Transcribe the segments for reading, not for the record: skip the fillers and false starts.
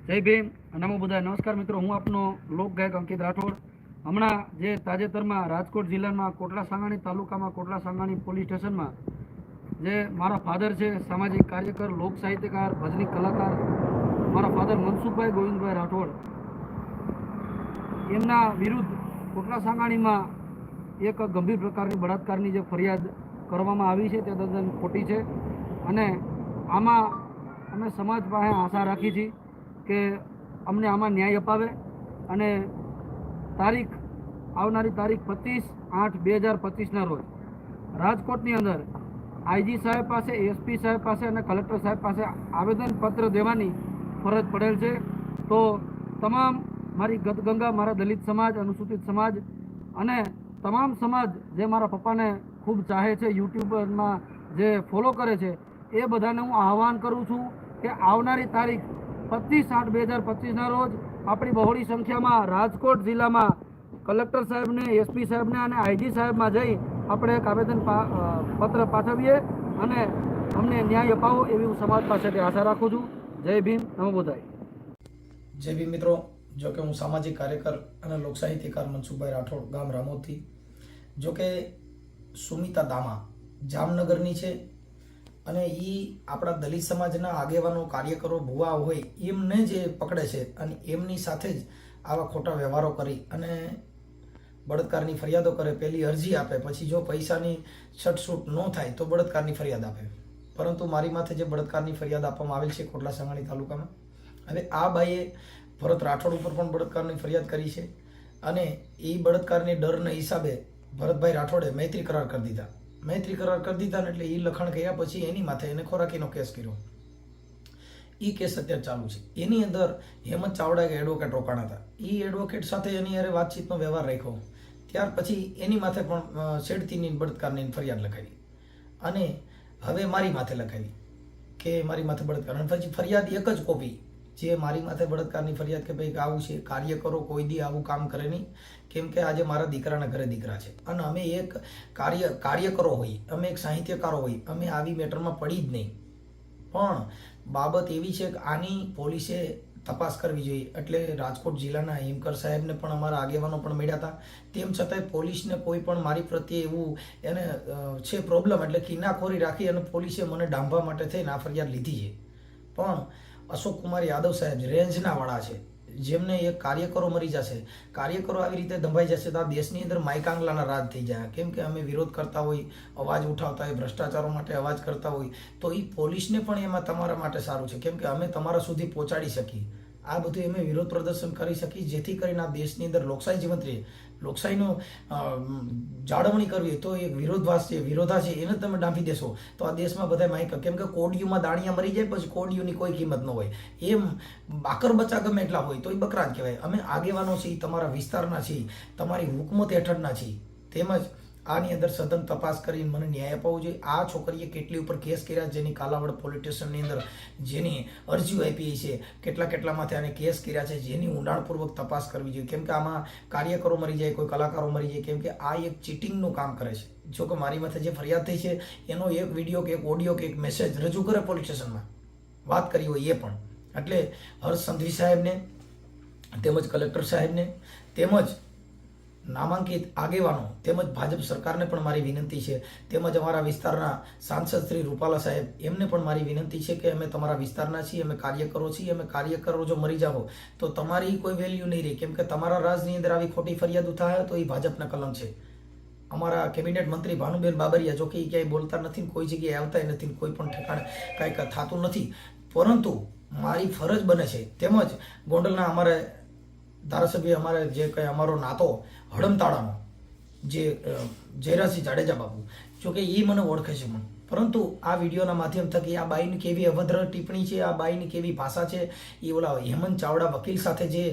જય ભીમ, નમો બુદ્ધાય. નમસ્કાર મિત્રો, હું આપનો લોકગાયક અંકિત રાઠોડ. હમણાં જે તાજેતરમાં રાજકોટ જિલ્લાના કોટલા સાંગાણી તાલુકામાં કોટલા સાંગાણી પોલીસ સ્ટેશનમાં જે મારા ફાધર છે, સામાજિક કાર્યકર, લોક સાહિત્યકાર, ભજની કલાકાર, મારા ફાધર મનસુખભાઈ ગોવિંદભાઈ રાઠોડ, એમના વિરુદ્ધ કોટલા સાંગાણીમાં એક ગંભીર પ્રકારની બળાત્કારની જે ફરિયાદ કરવામાં આવી છે તે તદ્દન ખોટી છે. અને આમાં અમે સમાજ પાસે આશા રાખી છીએ કે અમને આમાં ન્યાય અપાવે અને આવનારી તારીખ 25/8/2025ના રોજ રાજકોટની અંદર આઈજી સાહેબ પાસે, એસપી સાહેબ પાસે અને કલેક્ટર સાહેબ પાસે આવેદનપત્ર દેવાની ફરજ પડેલ છે. તો તમામ મારી ગતગંગા, મારા દલિત સમાજ, અનુસૂચિત સમાજ અને તમામ સમાજ જે મારા પપ્પાને ખૂબ ચાહે છે, યુટ્યુબરમાં જે ફોલો કરે છે, એ બધાને હું આહવાન કરું છું કે આવનારી તારીખ 25/8/2025ના રોજ આપણી બહોળી સંખ્યામાં રાજકોટ જિલ્લામાં કલેક્ટર સાહેબને, એસપી સાહેબને અને આઈજી સાહેબમાં જઈ આપણે એક આવેદન પત્ર પાઠવીએ અને અમને ન્યાય અપાવો એવી હું સમાજ પાસેથી આશા રાખું છું. જય ભીમ, નમો બુદ્ધાય. જય ભીમ મિત્રો, જો કે હું સામાજિક કાર્યકર અને લોકસાહિત્યકાર મનસુખભાઈ રાઠોડ, ગામ રામોદથી. જો કે સુમિતા દામા જામનગરની છે અને એ આપણા દલિત સમાજના આગેવાનો, કાર્યકરો, ભુવા હોય એમને જે પકડે છે અને એમની સાથે જ આવા ખોટા વ્યવહારો કરી અને બળાત્કારની ફરિયાદો કરે. પહેલી અરજી આપે, પછી જો પૈસાની છટછૂટ ન થાય તો બળાત્કારની ફરિયાદ આપે. પરંતુ મારી માથે જે બળાત્કારની ફરિયાદ આપવામાં આવેલ છે કોટલા સાંગાણી તાલુકામાં, હવે આ બાઈએ ભરત રાઠોડ ઉપર પણ બળાત્કારની ફરિયાદ કરી છે અને એ બળાત્કારની ડરના હિસાબે ભરતભાઈ રાઠોડે મૈત્રી કરાર કરી દીધા. મૈત્રી કરાર કરી દીધા ને એટલે એ લખાણ કર્યા પછી એની માથે એને ખોરાકીનો કેસ કર્યો. એ કેસ અત્યારે ચાલુ છે. એની અંદર હેમંત ચાવડા કે એડવોકેટ રોકાણા હતા. એ એડવોકેટ સાથે એની હારે વાતચીતનો વ્યવહાર રાખ્યો. ત્યાર પછી એની માથે પણ છેડતીની બળાત્કારની ફરિયાદ લખાવી અને હવે મારી માથે લખાવી કે મારી માથે બળાત્કાર. અને પછી ફરિયાદ એક જ કોપી જે મારી માથે બળાત્કારની ફરિયાદ કે ભાઈ આવું છે, કાર્યકરો કોઈ દી આવું કામ કરે નહીં. કેમ કે આજે મારા દીકરાના ઘરે દીકરા છે અને અમે એક કાર્યકરો હોય, અમે એક સાહિત્યકારો હોય, અમે આવી મેટરમાં પડી જ નહીં. પણ બાબત એવી છે કે આની પોલીસે તપાસ કરવી જોઈએ. એટલે રાજકોટ જિલ્લાના હિમકર સાહેબને પણ અમારા આગેવાનો પણ મળ્યા હતા. તેમ છતાંય પોલીસને કોઈ પણ મારી પ્રત્યે એવું એને છે પ્રોબ્લેમ, એટલે કિનાખોરી રાખી અને પોલીસે મને ડાંભવા માટે થઈને આ ફરિયાદ લીધી છે. પણ અશોક કુમાર યાદવ સાહેબ રેન્જના વાળા છે, જેમને એક કાર્યકરો મરી જશે, કાર્યકરો આવી રીતે દંભાઈ જશે તો આ દેશની અંદર માયકાંગલાના રાજ થઈ જાય. કેમ કે અમે વિરોધ કરતા હોય, અવાજ ઉઠાવતા હોય, ભ્રષ્ટાચારો માટે અવાજ કરતા હોય, તો એ પોલીસને પણ એમાં તમારા માટે સારું છે. કેમ કે અમે તમારા સુધી પહોંચાડી શકીએ, આ બધું અમે વિરોધ પ્રદર્શન કરી શકીએ, જેથી કરીને આ દેશની અંદર લોકશાહી જીવંત રહે. લોકશાહીનો જાળવણી કરવી તો એક વિરોધા છે એને તમે ડાંભી દેશો તો આ દેશમાં બધા માઇક. કેમ કે કોડિયુમાં દાણિયા મરી જાય પછી કોડિયુની કોઈ કિંમત ન હોય. એમ બાકર બચ્ચા ગમે એટલા હોય તો એ બકરા જ કહેવાય. અમે આગેવાનો છીએ, તમારા વિસ્તારના છીએ, તમારી હુકમત હેઠળના છીએ. તેમજ આની અંદર સઘન તપાસ કરીને મને ન્યાય અપાવવો જોઈએ. આ છોકરીએ કેટલી ઉપર કેસ કર્યા, જેની કાલાવડ પોલીસ સ્ટેશનની અંદર જેની અરજીઓ આપી છે, કેટલામાંથી આને કેસ કર્યા છે, જેની ઊંડાણપૂર્વક તપાસ કરવી જોઈએ. કેમ કે આમાં કાર્યકરો મરી જાય, કોઈ કલાકારો મરી જાય. કેમ કે આ એક ચીટિંગનું કામ કરે છે. જો કે મારી માથે જે ફરિયાદ થઈ છે એનો એક વિડીયો કે એક ઓડિયો કે એક મેસેજ રજૂ કરે પોલીસ સ્ટેશનમાં, વાત કરી હોય એ પણ. એટલે હર્ષ સંઘવી સાહેબને તેમજ કલેક્ટર સાહેબને તેમજ નામાંકિત આગેવાનો તેમજ ભાજપ સરકારને પણ મારી વિનંતી છે. તેમજ અમારા વિસ્તારના સાંસદ શ્રી રૂપાલા સાહેબ, એમને પણ મારી વિનંતી છે કે અમે તમારા વિસ્તારના છીએ, અમે કાર્યકરો છીએ. અમે કાર્યકરો જો મરી જાઓ તો તમારી કોઈ વેલ્યુ નહીં રહે. કેમ કે તમારા રાજની અંદર આવી ખોટી ફરિયાદો થાય તો એ ભાજપના કલંક છે. અમારા કેબિનેટ મંત્રી ભાનુબેન બાબરિયા, જો કે એ ક્યાંય બોલતા નથી, કોઈ જગ્યાએ આવતા નથી, કોઈ પણ ઠેકાણે કાંઈક થતું નથી, પરંતુ મારી ફરજ બને છે. તેમજ ગોંડલના અમારે ધારાસભ્ય, અમારે જે કંઈ અમારો નાતો હડમતાળાનો જે જયરાજસિંહ જાડેજા બાપુ, જોકે એ મને ઓળખે છે, પરંતુ આ વિડીયોના માધ્યમ થકી આ બાઈની કેવી અભદ્ર ટિપ્પણી છે, આ બાઈની કેવી ભાષા છે, એ ઓલા હેમંત ચાવડા વકીલ સાથે જે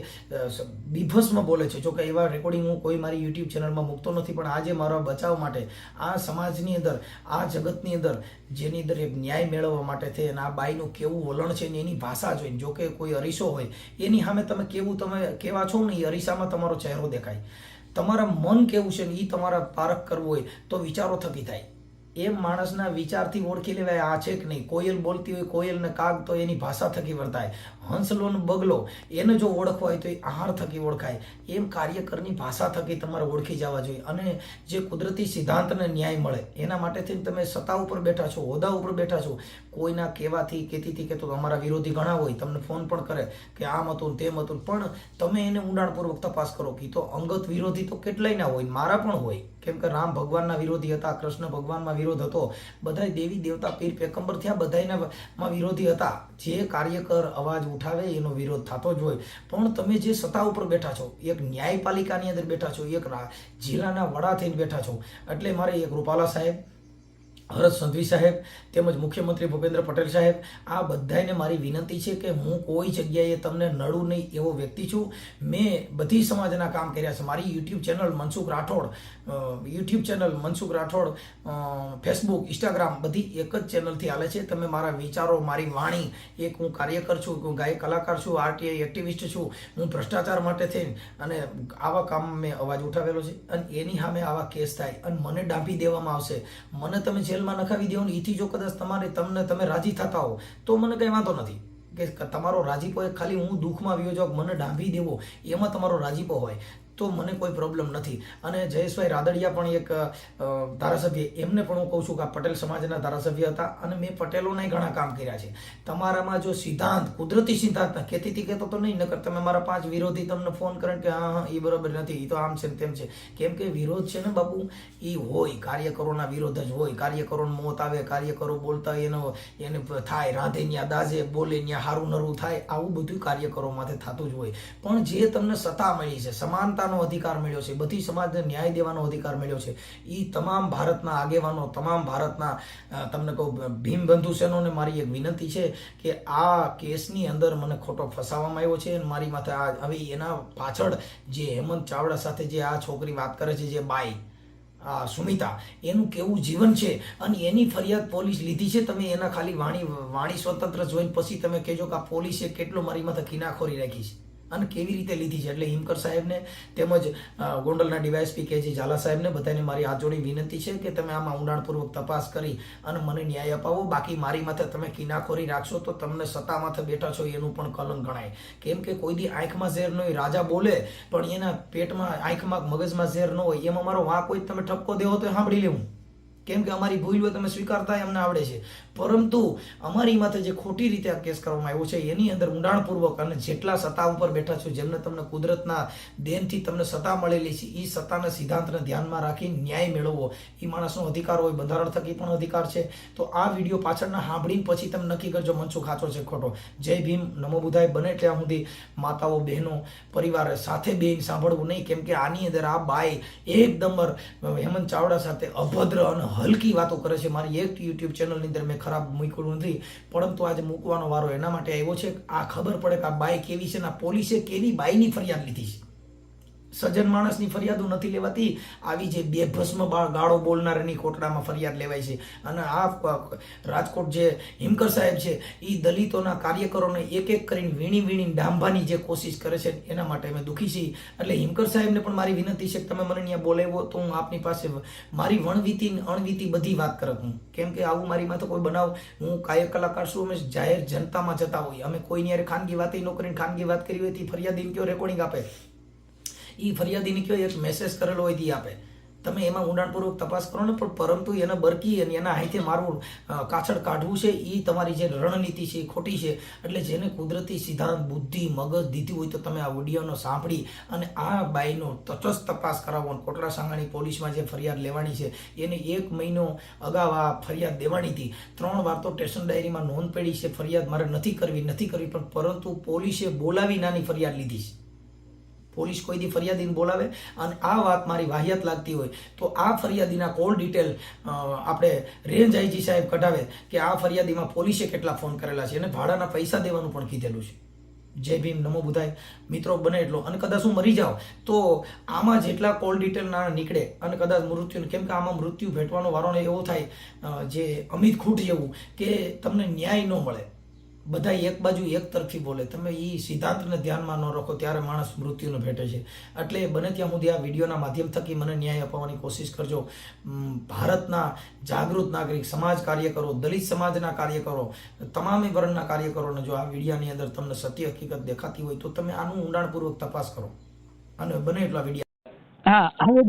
બીભસ્મ બોલે છે, જોકે એવા રેકોર્ડિંગ હું કોઈ મારી યુટ્યુબ ચેનલમાં મૂકતો નથી. પણ આજે મારા બચાવ માટે આ સમાજની અંદર, આ જગતની અંદર, જેની અંદર એક ન્યાય મેળવવા માટે થઈ અને આ બાઈનું કેવું વલણ છે ને એની ભાષા જોઈને, જોકે કોઈ અરીસો હોય એની સામે તમે કેવા છો ને, એ અરીસામાં તમારો ચહેરો દેખાય. તમારા મન કેવું છે ને એ તમારા પારખ કરવું હોય તો વિચારો થકી થાય. એમ માણસના વિચારથી ઓળખી લેવાય આ છે કે નહીં. કોયલ બોલતી હોય, કોયલ ને કાગ તો એની ભાષા થકી વર્તાય. હંસલો ને બગલો એને જો ઓળખવા હોય તો એ આહાર થકી ઓળખાય. એમ કાર્યકરની ભાષા થકી તમારે ઓળખી જવા જોઈએ. અને જે કુદરતી સિદ્ધાંતને ન્યાય મળે એના માટેથી તમે સત્તા ઉપર બેઠા છો, હોદ્દા ઉપર બેઠા છો. કોઈના કહેવાથી કહેતીથી કે તો અમારા વિરોધી ઘણા હોય, તમને ફોન પણ કરે કે આમ હતું તેમ હતું, પણ તમે એને ઊંડાણપૂર્વક તપાસ કરો કે તો અંગત વિરોધી તો કેટલાય ના હોય, મારા પણ હોય. કેમ કે રામ ભગવાનના વિરોધી હતા, કૃષ્ણ ભગવાનમાં વિરોધ હતો, બધા દેવી દેવતા પીર પેગંબર થયા, બધામાં વિરોધી હતા. જે કાર્યકર અવાજ ઉઠાવે એનો વિરોધ થતો જ હોય. પણ તમે જે સત્તા ઉપર બેઠા છો, એક ન્યાયપાલિકાની અંદર બેઠા છો, એક જિલ્લાના વડા થઈને બેઠા છો, એટલે મારે એક રૂપાલા સાહેબ, હર્ષ સંઘવી સાહેબ તેમજ મુખ્યમંત્રી ભૂપેન્દ્ર પટેલ સાહેબ, આ બધાને મારી વિનંતી છે કે હું કોઈ જગ્યાએ તમને નડું નહીં એવો વ્યક્તિ છું. મેં બધી સમાજના કામ કર્યા છે. મારી YouTube channel Mansukh Rathod, Facebook, Instagram બધી એક જ ચેનલથી હાલે છે. તમે મારા વિચારો, મારી વાણી, એક હું કાર્યકર છું, હું ગાયક કલાકાર છું, આરટીઆઈ એક્ટિવિસ્ટ છું, હું ભ્રષ્ટાચાર માટે થઈને અને આવા કામ મેં અવાજ ઉઠાવેલો છે. અને એની સામે આવા કેસ થાય અને મને ડાંપી દેવામાં આવશે, મને તમે જેલમાં નખાવી દેવો ને એથી જો કદાચ તમે રાજી થતા હો તો મને કંઈ વાંધો નથી. કે તમારો રાજીપો એ ખાલી હું દુઃખમાં આવ્યો જાઉં, મને ડાંભી દેવો એમાં તમારો રાજીપો હોય તો મને કોઈ પ્રોબ્લેમ નથી. અને જયેશભાઈ રાદડિયા પણ એક ધારાસભ્ય, એમને પણ હું કહું છું કે આ પટેલ સમાજના ધારાસભ્ય હતા અને મેં પટેલોના ઘણા કામ કર્યા છે. તમારામાં જો સિદ્ધાંત, કુદરતી સિદ્ધાંત કહેતી કહેતો તો નહીં, નકર તમે મારા 5 વિરોધી તમને ફોન કરે કે હા એ બરાબર નથી, એ તો આમ છે તેમ છે. કેમ કે વિરોધ છે ને બાપુ, એ હોય, કાર્યકરોના વિરોધ જ હોય. કાર્યકરોને મોત આવે, કાર્યકરો બોલતા એને થાય, રાધે ન્યા દાજે, બોલે ન્યા હારું નરું થાય, આવું બધું કાર્યકરો માથે થતું જ હોય. પણ જે તમને સત્તા મળી છે, સમાનતા અધિકાર મળ્યો છે, બધી સમાજને ન્યાય દેવાનો અધિકાર મળ્યો છે, એ તમામ ભારતના આગેવાનો, તમામ ભારતના તમને કહું ભીમ બંધુ સેનોને મારી એક વિનંતી છે કે આ કેસની અંદર મને ખોટો ફસાવવામાં આવ્યો છે અને મારી માથે હવે એના પાછળ જે હેમંત ચાવડા સાથે જે આ છોકરી વાત કરે છે, જે બાઈ સુમિતા, એનું કેવું જીવન છે અને એની ફરિયાદ પોલીસ લીધી છે. તમે એના ખાલી વાણી સ્વતંત્ર જોઈને પછી તમે કહેજો કે આ પોલીસે કેટલો મારી માથે કિનાખોરી રાખી છે અને કેવી રીતે લીધી છે. એટલે હિમકર સાહેબને તેમજ ગોંડલના ડીવાયએસપી કે જે ઝાલા સાહેબને બધાને મારી હાથ જોડી વિનંતી છે કે તમે આમાં ઊંડાણપૂર્વક તપાસ કરી અને મને ન્યાય અપાવો. બાકી મારી માથે તમે કિનાખોરી રાખશો તો તમને સત્તા માથે બેઠા છો એનું પણ કલંક ગણાય. કેમ કે કોઈ દી આંખમાં ઝેર ન હોય, રાજા બોલે પણ એના પેટમાં, આંખમાં, મગજમાં ઝેર ન હોય, એમાં મારો વાંક હોય તમે ઠપકો દેવો તો સાંભળી લેવું. કેમ કે અમારી ભૂલ હોય તમે સ્વીકારતા અમને આવડે છે, પરંતુ અમારી માથે જે ખોટી રીતે આ કેસ કરવામાં આવ્યો છે એની અંદર ઊંડાણપૂર્વક અને જેટલા સત્તા ઉપર બેઠા છો, જેમને તમને કુદરતના દેનથી તમને સત્તા મળેલી છે, એ સત્તાના સિદ્ધાંતને ધ્યાનમાં રાખી ન્યાય મેળવવો એ માણસનો અધિકાર હોય, બંધારણ થકી પણ અધિકાર છે. તો આ વિડીયો પાછળના સાંભળીને પછી તમે નક્કી કરજો મનસુખ સાચો છે ખોટો. જય ભીમ, નમો બુધાય. બને ત્યાં સુધી માતાઓ, બહેનો, પરિવાર સાથે બેન સાંભળવું નહીં. કેમ કે આની અંદર આ બાઈ એકદમ હેમંત ચાવડા સાથે અભદ્ર અને હલકી વાતો કરે છે. મારી એક યુટ્યુબ ચેનલની અંદર મેં ખરાબ મૂક્યું નથી, પરંતુ આજે મૂકવાનો વારો એના માટે આવ્યો છે. આ ખબર પડે કે આ બાઈ કેવી છે ને પોલીસે કેવી બાઈની ફરિયાદ લીધી છે. સજ્જન માણસની ફરિયાદો નથી લેવાતી, આવી જે બેભસ્મ ગાળો બોલનારની કોટડામાં ફરિયાદ લેવાય છે. અને આ રાજકોટ જે હિમકર સાહેબ છે એ દલિતોના કાર્યકરોને એક એક કરીને વીણી ડાંભાની જે કોશિશ કરે છે એના માટે અમે દુઃખી છીએ. એટલે હિમકર સાહેબને પણ મારી વિનંતી છે કે તમે મને ત્યાં બોલાવ્યો તો હું આપની પાસે મારી વણવીતી અણવીતી બધી વાત કરત હું. કેમ કે આવું મારી માથે કોઈ બનાવ, હું કાયક કલાકાર છું, અમે જાહેર જનતામાં જતા હોઈએ, અમે કોઈની યારે ખાનગી વાત ન કરીને ખાનગી વાત કરી હોય તો ફરિયાદીને કયો રેકોર્ડિંગ આપે, એ ફરિયાદીને કયો એક મેસેજ કરેલો હોય તે આપે. તમે એમાં ઊંડાણપૂર્વક તપાસ કરો ને, પણ પરંતુ એને બરકી અને એના હાથે મારું કાછળ કાઢવું છે એ તમારી જે રણનીતિ છે એ ખોટી છે. એટલે જેને કુદરતી સિદ્ધાંત, બુદ્ધિ, મગજ દીધી હોય તો તમે આ વિડીયોનો સાંભળી અને આ બાઈનો તટસ્થ તપાસ કરાવો. કોટડા સાંગાણી પોલીસમાં જે ફરિયાદ લેવાની છે એને 1 મહિનો અગાઉ આ ફરિયાદ દેવાની હતી. 3 વાર તો સ્ટેશન ડાયરીમાં નોંધ પડી છે ફરિયાદ મારે નથી કરવી, પણ પરંતુ પોલીસે બોલાવી નાની ફરિયાદ લીધી છે. પોલીસ કોઈ દી ફરિયાદીને બોલાવે અને આ વાત મારી વાહિયાત લાગતી હોય તો આ ફરિયાદીના કોલ ડિટેલ આપણે રેન્જ આઈજી સાહેબ કઢાવે કે આ ફરિયાદીમાં પોલીસે કેટલા ફોન કરેલા છે અને ભાડાના પૈસા દેવાનું પણ કીધેલું છે. જય ભીમ, નમો બુધાય. મિત્રો બને એટલો, અને કદાચ હું મરી જાઉં તો આમાં જેટલા કોલ ડિટેલ ના નીકળે અને કદાચ મૃત્યુ, કેમ કે આમાં મૃત્યુ ભેટવાનો વારો એવો થાય જે અમિત ખૂટ જેવું કે તમને ન્યાય ન મળે. બધા એક બાજુ એક તરફી બોલે, તમે એ સિદ્ધાંતને ધ્યાનમાં ન રાખો ત્યારે માણસ મૃત્યુને ભેટે છે. એટલે બને ત્યાં સુધી આ વિડીયોના માધ્યમ થકી મને ન્યાય અપાવવાની કોશિશ કરજો. ભારતના જાગૃત નાગરિક, સમાજ કાર્યકરો, દલિત સમાજના કાર્યકરો, તમામે વર્ણના કાર્યકરોને જો આ વિડીયાની અંદર તમને સત્ય હકીકત દેખાતી હોય તો તમે આનું ઊંડાણપૂર્વક તપાસ કરો અને બને એટલા વિડીયા. હા, હવે